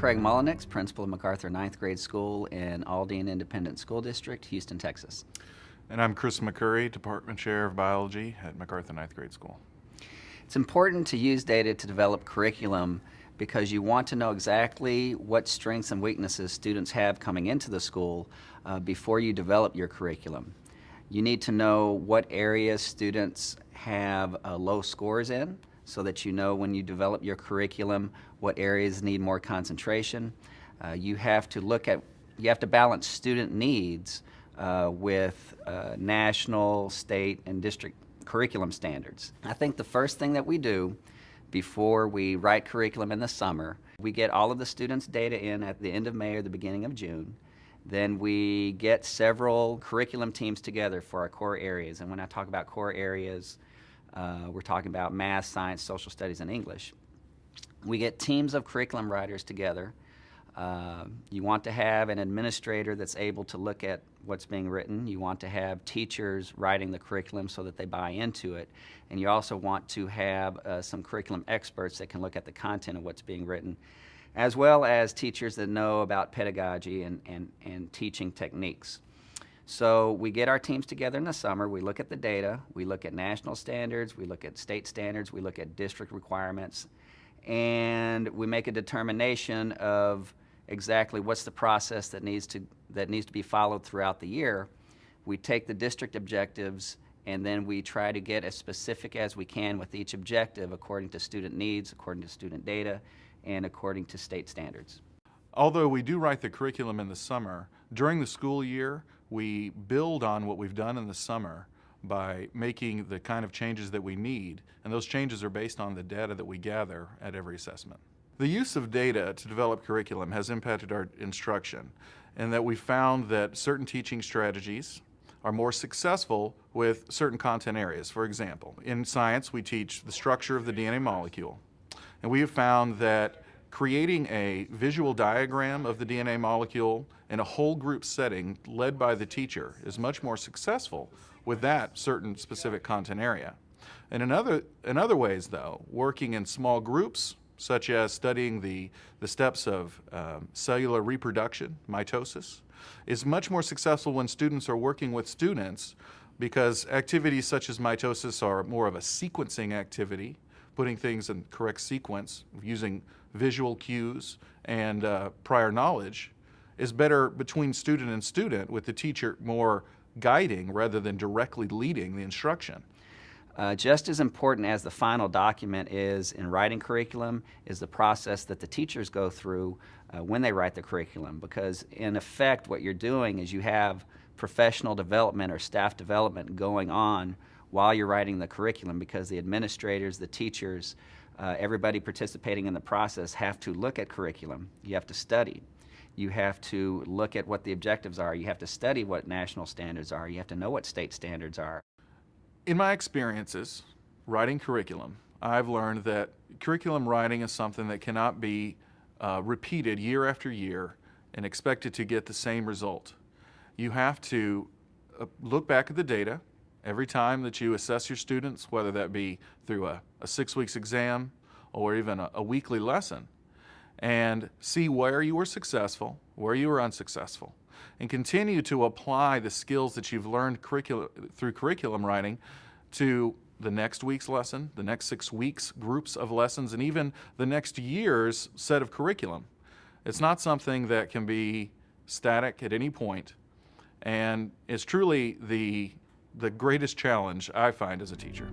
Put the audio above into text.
Craig Mullenix, principal of MacArthur Ninth Grade School in Aldine Independent School District, Houston, Texas. And I'm Chris McCurry, Department Chair of Biology at MacArthur Ninth Grade School. It's important to use data to develop curriculum because you want to know exactly what strengths and weaknesses students have coming into the school before you develop your curriculum. You need to know what areas students have low scores in, so that you know when you develop your curriculum what areas need more concentration. You have to balance student needs with national, state, and district curriculum standards. I think the first thing that we do before we write curriculum in the summer, we get all of the students' data in at the end of May or the beginning of June. Then we get several curriculum teams together for our core areas. And when I talk about core areas, we're talking about math, science, social studies, and English. We get teams of curriculum writers together. You want to have an administrator that's able to look at what's being written. You want to have teachers writing the curriculum so that they buy into it. And you also want to have some curriculum experts that can look at the content of what's being written, as well as teachers that know about pedagogy and teaching techniques. So we get our teams together in the summer, we look at the data, we look at national standards, we look at state standards, we look at district requirements, and we make a determination of exactly what's the process that needs to be followed throughout the year. We take the district objectives and then we try to get as specific as we can with each objective according to student needs, according to student data, and according to state standards. Although we do write the curriculum in the summer, during the school year, we build on what we've done in the summer by making the kind of changes that we need, and those changes are based on the data that we gather at every assessment. The use of data to develop curriculum has impacted our instruction, in that we found that certain teaching strategies are more successful with certain content areas. For example, in science, we teach the structure of the DNA molecule, and we have found that creating a visual diagram of the DNA molecule in a whole group setting led by the teacher is much more successful with that certain specific content area. And in other ways, though, working in small groups, such as studying the steps of cellular reproduction, mitosis, is much more successful when students are working with students, because activities such as mitosis are more of a sequencing activity, putting things in correct sequence, using visual cues and prior knowledge, is better between student and student, with the teacher more guiding rather than directly leading the instruction. Just as important as the final document is in writing curriculum is the process that the teachers go through when they write the curriculum, because in effect what you're doing is you have professional development or staff development going on while you're writing the curriculum, because the administrators, the teachers, everybody participating in the process have to look at curriculum. You have to study. You have to look at what the objectives are. You have to study what national standards are. You have to know what state standards are. In my experiences writing curriculum, I've learned that curriculum writing is something that cannot be repeated year after year and expected to get the same result. You have to look back at the data every time that you assess your students, whether that be through a 6 weeks exam or even a weekly lesson, and see where you were successful, where you were unsuccessful, and continue to apply the skills that you've learned through curriculum writing to the next week's lesson, the next 6 weeks groups of lessons, and even the next year's set of curriculum. It's not something that can be static at any point, and it's truly the greatest challenge I find as a teacher.